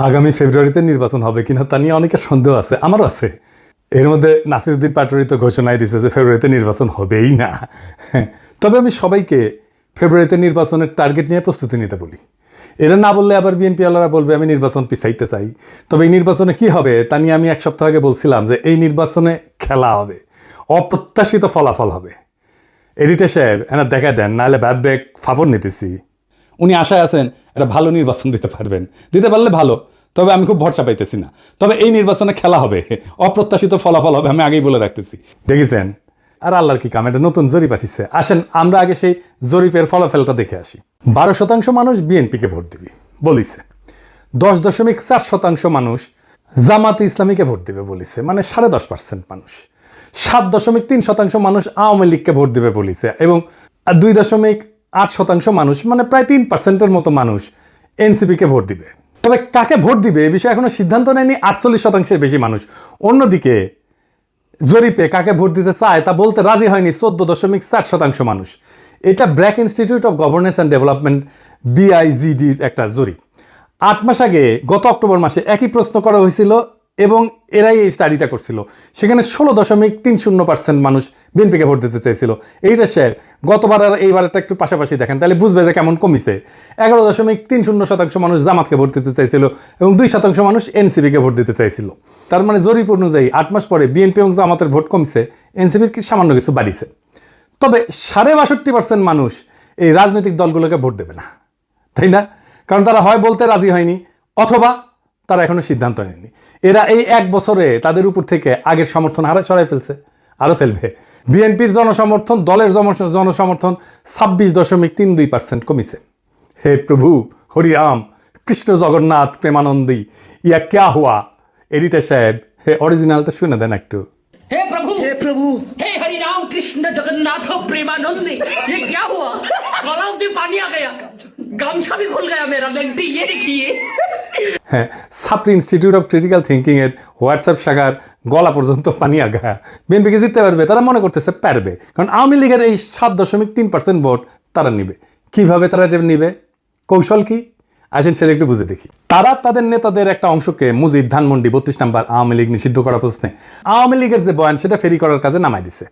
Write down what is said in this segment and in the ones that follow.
আগামী ফেব্রুয়ারিতে নির্বাচন হবে কিনা তা নিয়ে অনেকের সন্দেহ আছে, আমারও আছে। এর মধ্যে নাসিরউদ্দিন পাটোয়ারি তো ঘোষণায় দিচ্ছে যে ফেব্রুয়ারিতে নির্বাচন হবেই না। তবে আমি সবাইকে ফেব্রুয়ারিতে নির্বাচনের টার্গেট নিয়ে প্রস্তুতি নিতে বলি। এরা না বললে আবার বিএনপিওয়ালারা বলবে আমি নির্বাচন পিছাইতে চাই। তবে এই নির্বাচনে কি হবে তা নিয়ে আমি এক সপ্তাহ আগে বলছিলাম যে এই নির্বাচনে খেলা হবে, অপ্রত্যাশিত ফলাফল হবে। এডিটর সাহেব এনা দেখা দেন, নাহলে ভাববে ফাপড় নিতেছি। উনি আশায় আছেন একটা ভালো নির্বাচন দিতে পারবেন, দিতে পারলে ভালো, তবে আমি খুব ভরসা পাইতেছি না। তবে এই নির্বাচনে খেলা হবে, অপ্রত্যাশিত ফলাফল হবে, আমি আগেই বলে রাখতেছি। দেখেছেন? আর আল্লাহর কি কাম, এটা নতুন জরিপ আসিছে। আসেন আমরা আগে সেই জরিপের ফলাফলটা দেখে আসি। 12% মানুষ বিএনপিকে ভোট দিবে বলিছে, 10.4% মানুষ জামাতে ইসলামীকে ভোট দিবে বলিছে, মানে 10.5% মানুষ। 7.3% মানুষ আওয়ামী লীগকে ভোট দিবে বলিছে, এবং 2.8% মানুষ, মানে প্রায় 3%-এর মতো মানুষ এনসিপিকে ভোট দিবে। তবে কাকে ভোট দিবে এ বিষয়ে এখনো সিদ্ধান্ত নেয়নি 48%-এর বেশি মানুষ। অন্যদিকে জরিপে কাকে ভোট দিতে চায় তা বলতে রাজি হয়নি 14.4% মানুষ। এটা BRAC Institute of Governance and Development BIGDর একটা জরিপ। 8 মাস আগে গত অক্টোবর মাসে একই প্রশ্ন করা হয়েছিল এবং এরাই এই স্টাডিটা করছিল। সেখানে 16.30% মানুষ বিএনপিকে ভোট দিতে চাইছিল। এইটা শেয়ার গতবার আর এইবারটা একটু পাশাপাশি দেখেন, তাহলে বুঝবে যে কেমন কমিছে। 11.30% মানুষ জামাতকে ভোট দিতে চাইছিল এবং 2% মানুষ এনসিপিকে ভোট দিতে চাইছিল। তার মানে জরিপ অনুযায়ী 8 মাস পরে বিএনপি এবং জামাতের ভোট কমছে, এনসিপির কি সামান্য কিছু বাড়িছে। তবে 62% মানুষ এই রাজনৈতিক দলগুলোকে ভোট দেবে না, তাই না? কারণ তারা হয় বলতে রাজি হয়নি, অথবা তারা এখনো সিদ্ধান্ত নেয়নি। এরা এই 1 বছরে তাদের উপর থেকে আগের সমর্থন সরাই ফেলছে, আরও ফেলবে। বিএনপির জনসমর্থন, দলের জনসমর্থন 26.32% কমিছে। হে প্রভু হরিরাম কৃষ্ণ জগন্নাথ প্রেমানন্দী, ইয়া ক্যা হুয়া। এডিটর সাহেব হে অরিজিনালটা শুনে দেন একটু। हे प्रभु हे हरि राम कृष्ण जगन्नाथ प्रेमानंदी, ये क्या हुआ? गलाव में पानी आ गया, गामछा भी खुल गया मेरा। लगती ये देखिए। হ্যাঁ, ছাত্রী ইনস্টিটিউট অফ ক্রিটিক্যাল থিঙ্কিং এর হোয়াটসঅ্যাপ শাখার গলা পর্যন্ত পানি আগা। বিএনপিকে জিততে পারবে, তারা মনে করতেছে পারবে, কারণ আওয়ামী লীগের এই 7.3% ভোট তারা নিবে। কিভাবে তারা এটা নিবে, কৌশল কি, আসেন সেটা একটু বুঝে দেখি। তারা তাদের নেতাদের একটা অংশকে মুজিব, ধানমন্ডি, 32 নম্বর আওয়ামী লীগ নিষিদ্ধ করার প্রশ্নে আওয়ামী লীগের যে বয়ান সেটা ফেরি করার কাজে নামাই দিছে।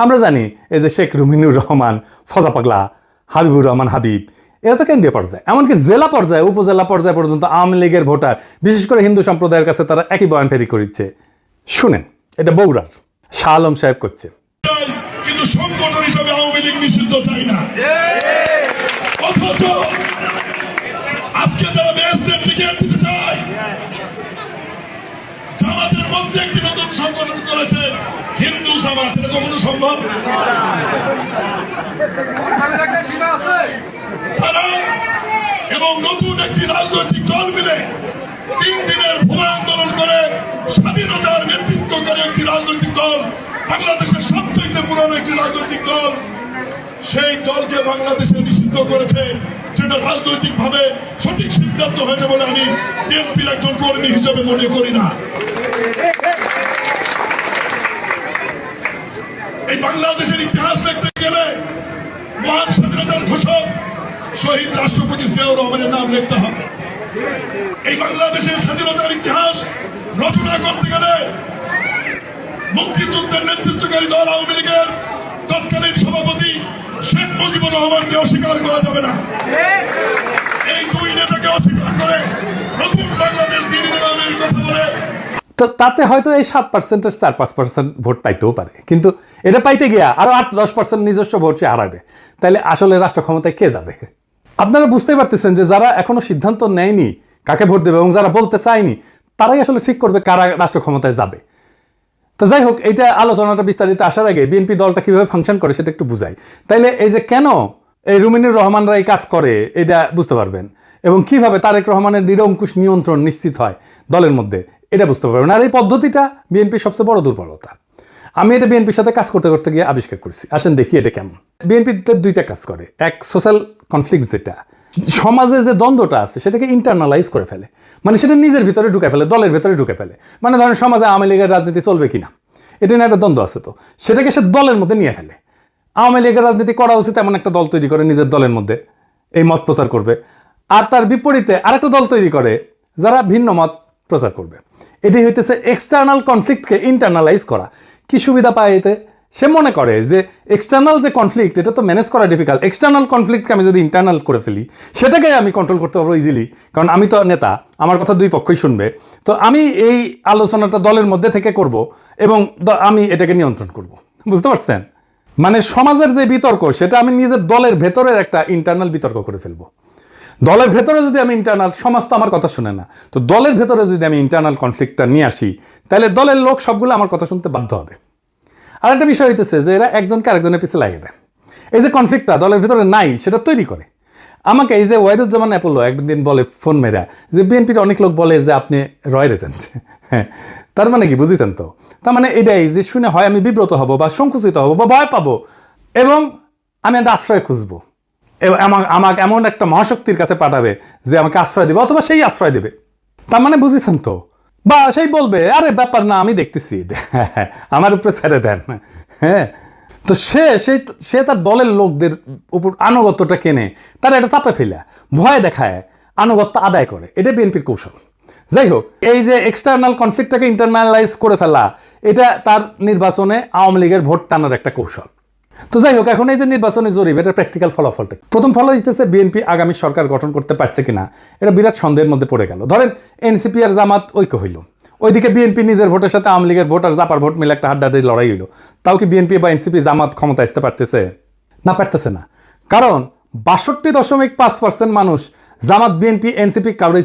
আমরা জানি এই যে শেখ রুমিনুর রহমান, ফজা পাগলা, হাবিবুর রহমান হাবিব, এরা তো কেন্দ্রীয় পর্যায়ে, এমনকি জেলা পর্যায়ে, উপজেলা পর্যায়ে পর্যন্ত আওয়ামী লীগের ভোটার, বিশেষ করে হিন্দু সম্প্রদায়ের কাছে তারা একই বয়ান ফেরি করিচ্ছে। শুনেন, এটা বগুড়ার শাহ আলম সাহেব করছে। কিন্তু সংগঠন হিসেবে আওয়ামী লীগ নিষিদ্ধ চাই না, অথচ আজকে যারা বেহেশতের টিকিট দিতে চায়, জামাতের মধ্যে একটি নতুন সংগঠন করেছে হিন্দু জামাত। এটা কখনো সম্ভব? তারা এবং নতুন একটি রাজনৈতিক দল মিলে 3 দিনের ভূমি আন্দোলন করে স্বাধীনতার নেতৃত্ব করে একটি রাজনৈতিক দল, বাংলাদেশের সবচেয়ে পুরনো একটি রাজনৈতিক দল, সেই দলকে বাংলাদেশে নিষিদ্ধ করেছে, যেটা রাজনৈতিক ভাবে সঠিক সিদ্ধান্ত হয়েছে বলে আমি বিএনপির একজন কর্মী হিসেবে মনে করি না। এই বাংলাদেশের ইতিহাস লিখতে গেলে মহান স্বাধীনতার ঘোষক শহীদ রাষ্ট্রপতি জিয়াউর রহমানের নাম লিখতে হবে। এই বাংলাদেশের স্বাধীনতার ইতিহাস রচনা করতে গেলে মুক্তিযুদ্ধের নেতৃত্বকারী দল আওয়ামী লীগের তৎকালীন সভাপতি শেখ মুজিবুর রহমানকে অস্বীকার করা যাবে না। এই 2 নেতাকে অস্বীকার করে নতুন বাংলাদেশ বিনির্মাণের কথা বলে তো তাতে হয়তো এই 7%-এর 4-5% ভোট পাইতেও পারে, কিন্তু এটা পাইতে গিয়া আরো 8-10% নিজস্ব ভোট সে হারাবে। তাইলে আসলে রাষ্ট্র ক্ষমতায় কে যাবে? আপনারা বুঝতেই পারতেছেন যে যারা এখনো সিদ্ধান্ত নেয়নি কাকে ভোট দেবে এবং যারা বলতে চায়নি, তারাই আসলে ঠিক করবে কারা রাষ্ট্র ক্ষমতায় যাবে। তো যাই হোক, এইটা আলোচনাটা বিস্তারিত আসার আগে বিএনপি দলটা কিভাবে ফাংশন করে সেটা একটু বুঝাই। তাইলে এই যে কেন এই রুমিনুর রহমানরা এই কাজ করে এটা বুঝতে পারবেন, এবং কিভাবে তারেক রহমানের নিরঙ্কুশ নিয়ন্ত্রণ নিশ্চিত হয় দলের মধ্যে এটা বুঝতে পারবেন। আর এই পদ্ধতিটা বিএনপির সবচেয়ে বড় দুর্বলতা। আমি এটা বিএনপির সাথে কাজ করতে করতে গিয়ে আবিষ্কার করছি। আসেন দেখি এটা কেমন। বিএনপিতে 2টা কাজ করে। এক, সোশ্যাল কনফ্লিক্ট, যেটা সমাজে যে দ্বন্দ্বটা আছে সেটাকে ইন্টারনালাইজ করে ফেলে, মানে সেটা নিজের ভিতরে ঢুকে ফেলে, দলের ভিতরে ঢুকে ফেলে। মানে ধরেন সমাজে আওয়ামী লীগের রাজনীতি চলবে কিনা, এটা নিয়ে একটা দ্বন্দ্ব আছে, তো সেটাকে সে দলের মধ্যে নিয়ে ফেলে। আওয়ামী লীগের রাজনীতি করা উচিত এমন একটা দল তৈরি করে নিজের দলের মধ্যে এই মত প্রচার করবে, আর তার বিপরীতে আরেকটা দল তৈরি করে যারা ভিন্ন মত প্রচার করবে। এটি হইতেছে এক্সটার্নাল কনফ্লিক্টকে ইন্টারনালাইজ করা। কি সুবিধা পায় এতে? সে মনে করে যে এক্সটার্নাল যে কনফ্লিক্ট এটা তো ম্যানেজ করা ডিফিকাল্ট, এক্সটার্নাল কনফ্লিক্টকে আমি যদি ইন্টারনাল করে ফেলি সেটাকে আমি কন্ট্রোল করতে পারবো ইজিলি, কারণ আমি তো নেতা, আমার কথা দুই পক্ষই শুনবে। তো আমি এই আলোচনাটা দলের মধ্যে থেকে করব এবং আমি এটাকে নিয়ন্ত্রণ করব। বুঝতে পারছেন? মানে সমাজের যে বিতর্ক সেটা আমি নিজের দলের ভেতরের একটা ইন্টারনাল বিতর্ক করে ফেলবো। দলের ভেতরে যদি আমি ইন্টারনাল, সমাজ তো আমার কথা শুনে না, তো দলের ভেতরে যদি আমি ইন্টারনাল কনফ্লিক্টটা নিয়ে আসি তাহলে দলের লোক সবগুলো আমার কথা শুনতে বাধ্য হবে। আর একটা বিষয় হইতেছে যে এরা একজনকে আরেকজনের পিছিয়ে লাগিয়ে দেয়। এই যে কনফ্লিক্টটা দলের ভিতরে নাই সেটা তৈরি করে। আমাকে এই যে ওয়াহিদুজ্জামান অ্যাপোলো একদিন বলে ফোন মেরা যে বিএনপির অনেক লোক বলে যে আপনি রয়ের এজেন্ট। হ্যাঁ, তার মানে কি বুঝেছেন তো? তার মানে এটাই যে শুনে হয় আমি বিব্রত হব বা সংকুচিত হব বা ভয় পাবো এবং আমি একটা আশ্রয় খুঁজবো এবং আমাকে এমন একটা মহাশক্তির কাছে পাঠাবে যে আমাকে আশ্রয় দেবে অথবা সেই আশ্রয় দেবে। তার মানে বুঝেছেন তো? বা সেই বলবে আরে ব্যাপার না, আমি দেখতেছি, আমার উপরে ছেড়ে দেন। হ্যাঁ, তো সে তার দলের লোকদের উপর আনুগত্যটা কেনে তারা এটা চাপে ফেলে ভয় দেখায় আনুগত্য আদায় করে। এটা বিএনপির কৌশল। যাই হোক, এই যে এক্সটার্নাল কনফ্লিক্টটাকে ইন্টারনালাইজ করে ফেলা এটা তার নির্বাচনে আওয়ামী লীগের ভোট টানার একটা কৌশল। তো যাই হোক, এখন এই যে নির্বাচনী জরিপ এটা প্র্যাকটিক্যাল ফলাফলটা প্রথম ফল হইতেছে বিএনপি আগামী সরকার গঠন করতে পারছে কিনা এটা বিরাট সন্দেহের মধ্যে পড়ে গেল। ধরেন এনসিপি আর জামাত ঐক্য হইল, ওইদিকে বিএনপি নিজের ভোটের সাথে আওয়ামী লীগের ভোট আর জাপার ভোট মিলে একটা হাড্ডাহাড্ডি লড়াই হইল। তাও কি বিএনপি বা এনসিপি জামাত ক্ষমতা আসতে পারতেছে? না, পারতেছে না। কারণ ৬২.৫% মানুষ জামাত বিএনপি এনসিপি কাউরে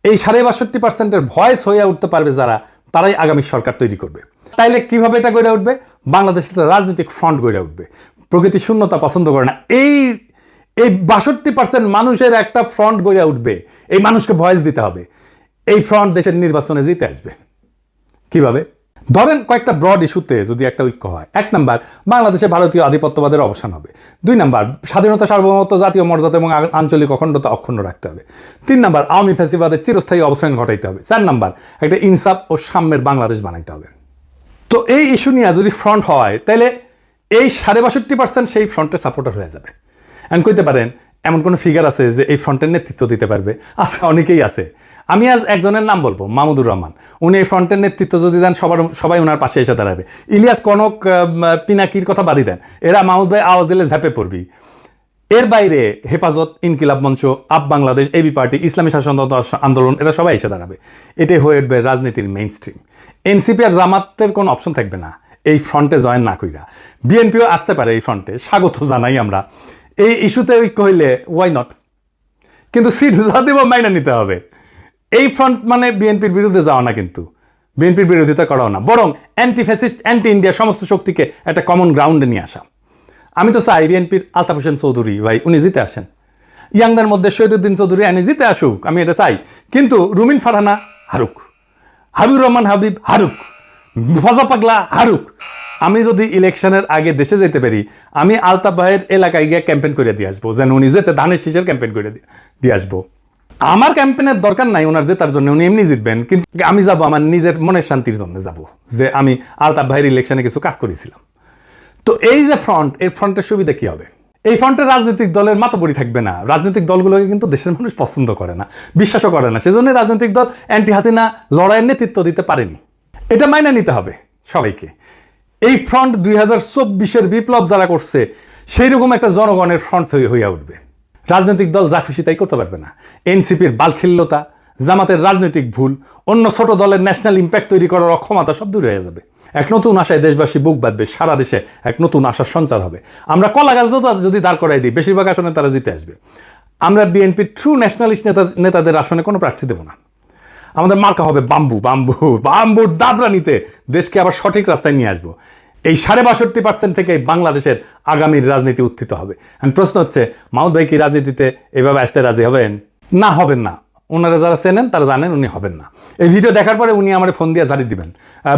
এই ৬২.৫%-এর ভয়েস হয়ে উঠতে পারবে যারা, তারাই আগামী সরকার তৈরি করবে। তাইলে কিভাবে এটা গড়ে উঠবে? বাংলাদেশ একটা রাজনৈতিক ফ্রন্ট গড়ে উঠবে। প্রকৃতি শূন্যতা পছন্দ করে না। এই ৬২% মানুষের একটা ফ্রন্ট গড়ে উঠবে। এই মানুষকে ভয়েস দিতে হবে। এই ফ্রন্ট দেশের নির্বাচনে জিতে আসবে। কিভাবে? ধরেন কয়েকটা ব্রড ইস্যুতে যদি একটা ঐক্য হয়। ১ নাম্বার, বাংলাদেশে ভারতীয় আধিপত্যবাদের অবসান হবে। ২ নাম্বার, স্বাধীনতা, সার্বভৌমত্ব, জাতীয় মর্যাদা এবং আঞ্চলিক অখণ্ডতা অক্ষুণ্ণ রাখতে হবে। ৩ নাম্বার, আওয়ামী ফ্যাসিবাদের চিরস্থায়ী অবসান ঘটাইতে হবে। ৪ নাম্বার, একটা ইনসাফ ও সাম্যের বাংলাদেশ বানাইতে হবে। তো এই ইস্যু নিয়ে যদি ফ্রন্ট হয় তাহলে এই ৬২.৫% সেই ফ্রন্টের সাপোর্টার হয়ে যাবে। এখন কইতে পারেন এমন কোনো ফিগার আছে যে এই ফ্রন্টের নেতৃত্ব দিতে পারবে? আছে, অনেকেই আছে। আমি আজ একজনের নাম বলবো, মাহমুদুর রহমান। উনি এই ফ্রন্টের নেতৃত্ব যদি দেন সবাই ওনার পাশে এসে দাঁড়াবে। ইলিয়াস, কনক, পিনাকির কথা বাদই দেন, এরা মাহমুদ ভাই আওয়াজ দিলে ঝাঁপে পড়বি। এর বাইরে হেফাজত, ইনকিলাব মঞ্চ, আপ বাংলাদেশ, এবি পার্টি, ইসলামী শাসনতন্ত্র আন্দোলন, এরা সবাই এসে দাঁড়াবে। এটাই হয়ে উঠবে রাজনীতির মেইন স্ট্রিম। এনসিপি আর জামাতের কোনো অপশন থাকবে না এই ফ্রন্টে জয়েন না কইরা। বিএনপিও আসতে পারে এই ফ্রন্টে, স্বাগত জানাই আমরা। এই ইস্যুতে ঐক্য হইলে ওয়াই নট, কিন্তু সিট যা দেব মাইনা নিতে হবে। এই ফ্রন্ট মানে বিএনপির বিরুদ্ধে যাওয়া না, কিন্তু বিএনপির বিরোধিতা করাও না, বরং অ্যান্টি ফ্যাসিস্ট, অ্যান্টি ইন্ডিয়া সমস্ত শক্তিকে একটা কমন গ্রাউন্ডে নিয়ে আসা। আমি তো চাই বিএনপির আলতাফ হোসেন চৌধুরী ভাই উনি জিতে আসেন, ইয়াংদের মধ্যে শহীদুদ্দিন চৌধুরী আইনি জিতে আসুক, আমি এটা চাই। কিন্তু রুমিন ফারহানা হারুক, হাবিবুর রহমান হাবিব হারুক, ফজা পাগলা হারুক। আমি যদি ইলেকশনের আগে দেশে যেতে পারি, আমি আলতাফ ভাইয়ের এলাকায় গিয়ে ক্যাম্পেইন করে দিয়ে আসবো, যেন উনি যেতে ধানের শীষের ক্যাম্পেইন করে দিয়ে আসবো। আমার ক্যাম্পেইনের দরকার নাই ওনার জেতার জন্য, উনি এমনি জিতবেন, কিন্তু আমি যাব আমার নিজের মনের শান্তির জন্য যাব, যে আমি আলতাফ ভাইয়ের ইলেকশনে কিছু কাজ করেছিলাম। তো এই যে ফ্রন্ট, এই ফ্রন্টের সুবিধা কি হবে? এই ফ্রন্টের রাজনৈতিক দলের মাতবরি থাকবে না। রাজনৈতিক দলগুলোকে কিন্তু দেশের মানুষ পছন্দ করে না, বিশ্বাসও করে না। সেজন্য রাজনৈতিক দল অ্যান্টি হাসিনা লড়াইয়ের নেতৃত্ব দিতে পারেনি। এটা মাইনে নিতে হবে সবাইকে। এই ফ্রন্ট 2024-এর বিপ্লব যারা করছে সেই রকম একটা জনগণের ফ্রন্ট হইয়া উঠবে। রাজনৈতিক দল যা খুশি তাই করতে পারবে না। এনসিপির বালখিল্যতা, জামাতের রাজনৈতিক ভুল, অন্য ছোট দলের ন্যাশনাল ইম্প্যাক্ট তৈরি করার অক্ষমতা সব দূর হয়ে যাবে। এক নতুন আশায় দেশবাসী বুক বাঁধবে, সারা দেশে এক নতুন আশার সঞ্চার হবে। আমরা কলা গাছ যদি দাঁড় করাই দিই, বেশিরভাগ আসনে তারা জিতে আসবে। আমরা বিএনপির ট্রু ন্যাশনালিস্ট নেতাদের আসনে কোনো প্রার্থী দেব না। আমাদের মার্কা হবে বাম্বু, বাম্বুর দাবরানিতে দেশকে আবার সঠিক রাস্তায় নিয়ে আসবো। এই ৬২% থেকে বাংলাদেশের আগামীর রাজনীতি উত্থিত হবে। প্রশ্ন হচ্ছে, মাহমুদ ভাই কি রাজনীতিতে এভাবে আসতে রাজি হবেন? না, হবেন না। ওনারা যারা চেনেন তারা জানেন উনি হবেন না। এই ভিডিও দেখার পরে উনি আমার ফোন দিয়ে জারি দিবেন,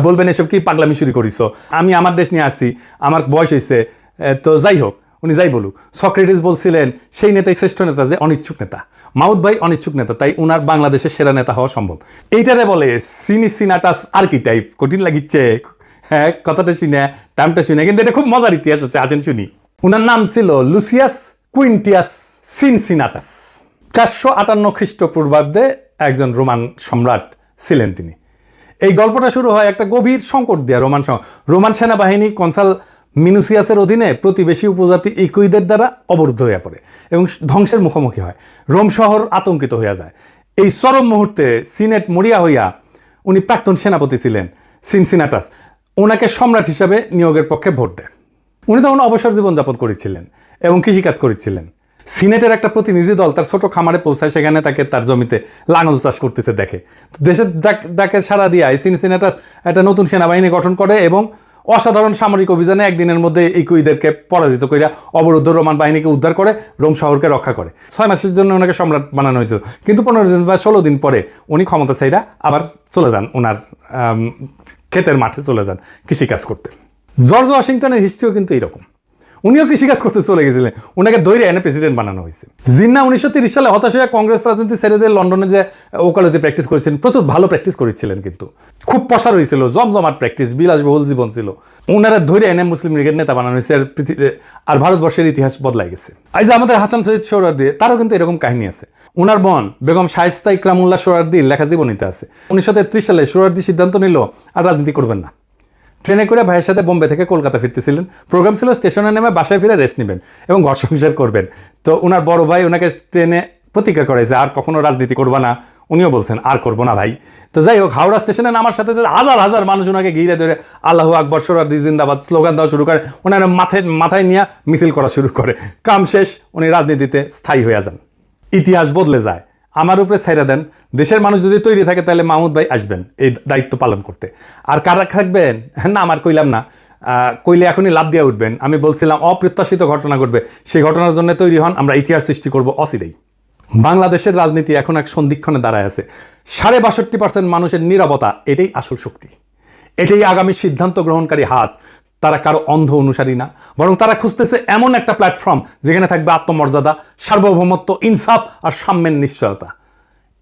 বলবেন এসব কি পাগলামি শুরু করিস, আমি আমার দেশ নিয়ে আসছি, আমার বয়স হয়েছে। তো যাই হোক, উনি যাই বলুক, সক্রেটিস বলছিলেন সেই নেতাই শ্রেষ্ঠ নেতা যে অনিচ্ছুক নেতা। মাহমুদ ভাই অনিচ্ছুক নেতা, তাই উনার বাংলাদেশের সেরা নেতা হওয়া সম্ভব। এইটারে বলে সিনাটাস আর্কিটাইপ। কঠিন লাগিচ্ছে হ্যাঁ কথাটা শুনে, টার্মটা শুনে, কিন্তু এটা খুব মজার ইতিহাস হচ্ছে, আসেন শুনি। উনার নাম ছিল লুসিয়াস কুইন্টিয়াস সিনসিনাটাস। 458 খ্রিস্টপূর্বাব্দে একজন রোমান সম্রাট ছিলেন তিনি। এই গল্পটা শুরু হয় একটা গভীর সংকট দিয়ে। রোমান সেনাবাহিনী কনসাল মিনুসিয়াসের অধীনে প্রতিবেশী উপজাতি ইকুইদের দ্বারা অবরুদ্ধ হয়ে পড়ে এবং ধ্বংসের মুখোমুখি হয়। রোম শহর আতঙ্কিত হয়ে যায়। এই চরম মুহূর্তে সিনেট মরিয়া হইয়া, উনি প্রাক্তন সেনাপতি ছিলেন সিনসিনাটাস, ওনাকে সম্রাট হিসাবে নিয়োগের পক্ষে ভোট দেয়। উনি তখন অবসর জীবনযাপন করেছিলেন এবং কৃষিকাজ করেছিলেন। সিনেটের একটা প্রতিনিধি দল তার ছোট খামারে পৌঁছায়, সেখানে তাকে তার জমিতে লাঙল চাষ করতেছে দেখে। দেশের ডাকে সাড়া দিয়ে সিনসিনাটাস একটা নতুন সেনাবাহিনী গঠন করে এবং অসাধারণ সামরিক অভিযানে একদিনের মধ্যে ইকুইদেরকে পরাজিত করে অবরুদ্ধ রোমান বাহিনীকে উদ্ধার করে রোম শহরকে রক্ষা করে। 6 মাসের জন্য ওনাকে সম্রাট বানানো হয়েছিল, কিন্তু 15 দিন বা 16 দিন পরে উনি ক্ষমতা চাইরা আবার চলে যান, ওনার ক্ষেতের মাঠে চলে যান কৃষিকাজ করতে। জর্জ ওয়াশিংটনের হিস্ট্রিও কিন্তু এইরকম। উনিও কৃষিকাজ করতে চলে গেছিলেন, ওনাকে দৈরে এনে প্রেসিডেন্ট বানানো হয়েছে। জিন্না 1930 সালে হতাশ হয়ে কংগ্রেস রাজনীতি ছেড়ে দিয়ে লন্ডনে যে ওকালতি প্র্যাকটিস করেছিলেন, প্রচুর ভালো প্র্যাকটিস করেছিলেন, কিন্তু খুব প্রসার হয়েছিল, জমজমাট প্র্যাকটিস, বিলাসবহুল জীবন ছিল। ওনারা ধৈরে এনে মুসলিম লীগের নেতা বানানো হয়েছে, আর ভারতবর্ষের ইতিহাস বদলাই গেছে। এই যে আমাদের হাসান সৈয়দ সোহরাওয়ার্দী, তারও কিন্তু এরকম কাহিনী আছে। ওনার বোন বেগম শায়েস্তা ইকরামুল্লাহ সোহরাওয়ার্দীর লেখা জীবনীতে আছে। 1933 সালে সোহরাওয়ার্দী সিদ্ধান্ত নিল আর রাজনীতি করবেন না। ট্রেনে করে ভাইয়ের সাথে বোম্বে থেকে কলকাতা ফিরতেছিলেন। প্রোগ্রাম ছিল স্টেশনে নেমে বাসায় ফিরে রেস্ট নেবেন এবং ঘর সংসার করবেন। তো ওনার বড় ভাই ওনাকে ট্রেনে প্রতিজ্ঞা করেছে আর কখনো রাজনীতি করবা না। উনিও বলছেন আর করবো না ভাই। তো যাই হোক, হাওড়া স্টেশনে নামার সাথে সাথে হাজার হাজার মানুষ ওনাকে ঘিরে ধরে আল্লাহু আকবর, সোহরাওয়ার্দী জিন্দাবাদ স্লোগান দেওয়া শুরু করে। ওনার মাথায় নিয়ে মিছিল করা শুরু করে। কাম শেষ, উনি রাজনীতিতে স্থায়ী হয়ে যান। ইতিহাস বদলে যায়। আমার উপরে ছাইরা দেন, দেশের মানুষ যদি তৈরি থাকে তাহলে মাহমুদ ভাই আসবেন এই দায়িত্ব পালন করতে। আর কারা থাকবেন না আমার কইলাম না, কইলে এখনই লাভ দিয়ে উঠবেন। আমি বলছিলাম অপ্রত্যাশিত ঘটনা ঘটবে, সেই ঘটনার জন্য তৈরি হন, আমরা ইতিহাস সৃষ্টি করব অচিরেই। বাংলাদেশের রাজনীতি এখন এক সন্ধিক্ষণে দাঁড়ায় আছে। 62% মানুষের নীরবতা, এটাই আসল শক্তি, এটাই আগামী সিদ্ধান্ত গ্রহণকারী হাত। তারা কারো অন্ধ অনুসারী না, বরং তারা খুঁজতেছে এমন একটা প্ল্যাটফর্ম যেখানে থাকবে আত্মমর্যাদা, সার্বভৌমত্ব, ইনসাফ আর সাম্যের নিশ্চয়তা।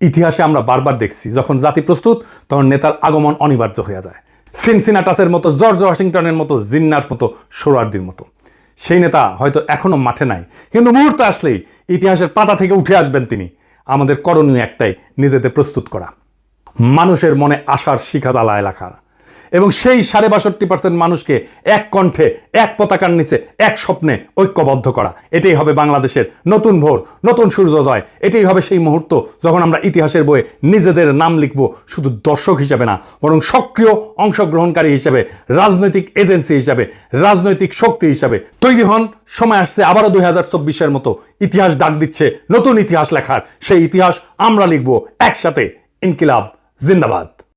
ইতিহাসে আমরা বারবার দেখছি, যখন জাতি প্রস্তুত তখন নেতার আগমন অনিবার্য হয়ে যায়। সিনসিনাটাসের মতো, জর্জ ওয়াশিংটনের মতো, জিন্নার মতো, সোহরাওয়ার্দীর মতো। সেই নেতা হয়তো এখনো মাঠে নাই, কিন্তু মুহূর্তে আসলেই ইতিহাসের পাতা থেকে উঠে আসবেন তিনি। আমাদের করণীয় একটাই, নিজেদের প্রস্তুত করা, মানুষের মনে আশার শিখা জ্বালায় রাখা এবং সেই 62% মানুষকে এক কণ্ঠে, এক পতাকার নিচে, এক স্বপ্নে ঐক্যবদ্ধ করা। এটাই হবে বাংলাদেশের নতুন ভোর, নতুন সূর্যোদয়। এটাই হবে সেই মুহূর্ত যখন আমরা ইতিহাসের বইয়ে নিজেদের নাম লিখব, শুধু দর্শক হিসেবে না, বরং সক্রিয় অংশগ্রহণকারী হিসেবে, রাজনৈতিক এজেন্সি হিসাবে, রাজনৈতিক শক্তি হিসাবে। তৈরি হন, সময় আসছে আবারও 2024-এর মতো। ইতিহাস ডাক দিচ্ছে নতুন ইতিহাস লেখার। সেই ইতিহাস আমরা লিখব একসাথে। ইনকিলাব জিন্দাবাদ।